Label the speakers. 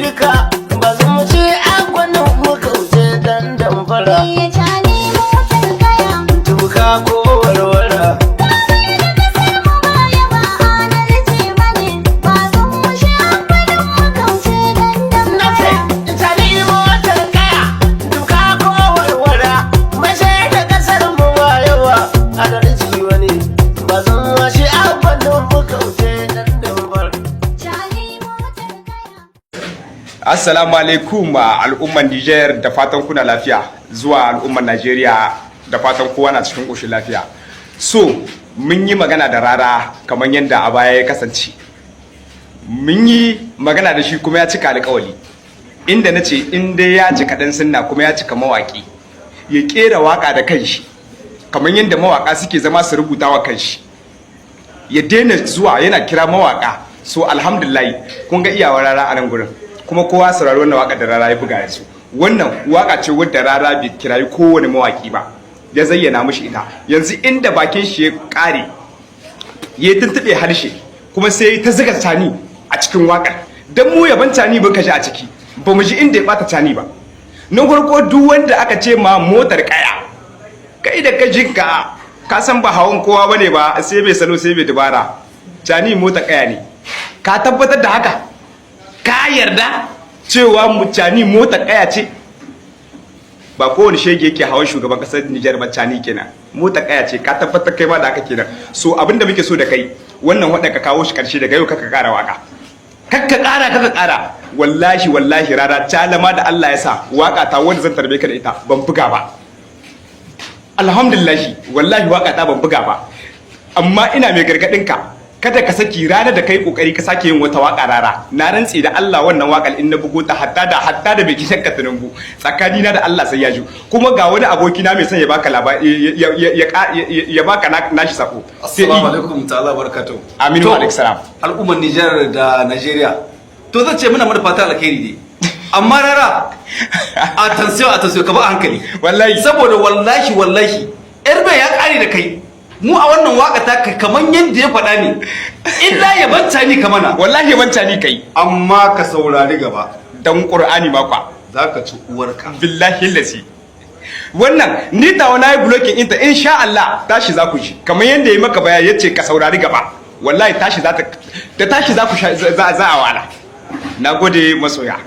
Speaker 1: duka ba za mu ce agwanin mu kauce dan damfara. Tuka ko warwara.
Speaker 2: Assalamu alaikum al'umman Niger, da fatan kuna lafiya, zuwa al'umman Najeriya da fatan kowa na cikin ƙoshin lafiya. So mun yi magana da Rara kamar yadda a baya ya kasance, mun yi magana da shi kuma ya cika alƙawali, inda na ce inda ya cika ɗan sunna kuma ya cika mawaƙi, ya ƙera waƙa da kanshi kamar yadda mawaƙa suke zama su rubuta wa kanshi, ya daina zuwa yana kira mawaƙa. So alhamdulillah kun ga iyawar Rara a nan gurin, kuma kowa saurari wannan waka da Rara ya buga da su. Wannan waka ce wadda Rara bai kirayi kowane mawaki ba, ya zayyana mishi ita. Yanzu inda bakin shi ya kare, ya tuntube harshe, kuma sai ta zuga Tani a cikin wakar. Dan mu yaban Tani ba kaji a ciki, ba mu ji inda ya bata Tani ba. Na farko duk wanda aka ce ma motar kaya, kai da ka jinka ka san ba hawan kowa bane ba, sai bai salo sai bai dubara. Tani motar kaya ne. Ka tabbatar da haka? Ka yarda cewa mutane mota kaya ce? Ba kowane shege yake hawan shugaban kasar Nijar ba. Tani kenan mota kaya ce, ka tabbatar kai ma da haka kenan. So abinda muke so da kai, wannan wanda ka kawo shi karshe daga yau kaka kara waka, kaka kara. Wallahi Rara talama da Allah ya sa waka ta wanda zan tarbe ka da ita ban buga ba. Alhamdulillah wallahi waka ta ban buga ba, amma ina mai gargadin ka, kada ka saki ranar da kai kokari ka sake yin wata waka Rara, na rantse da Allah wannan wakal in na bugo ta hatta da bai kishan ka tunangu tsakani na da Allah sai ya ji. Kuma ga wani aboki na mai son ya baka labari ya baka nashi sako.
Speaker 3: Assalamu alaikum ta'ala barakatuh.
Speaker 2: Aminu wa alaikum salam.
Speaker 3: Al'ummar Niger da Nigeria, to zan ce muna mana fata alkhairi ne, amma Rara attention ka ba hankali
Speaker 2: wallahi,
Speaker 3: saboda wallahi erbe ya kare da kai. Mu a wannan waka ta kaman yadda ya faɗa ne, illa ya banta ni kamana.
Speaker 2: Wallahi ya banta ni kai,
Speaker 3: amma ka saurari gaba
Speaker 2: dan Qur'ani ma kwa
Speaker 3: zaka ci uwarka.
Speaker 2: Billahi lasi. Wannan ni tawo nayi blocking inta, insha Allah tashi za ku ji kamar yadda yayi maka bayani, yace ka saurari gaba. Wallahi tashi za ku za a wala. Nagode masoya.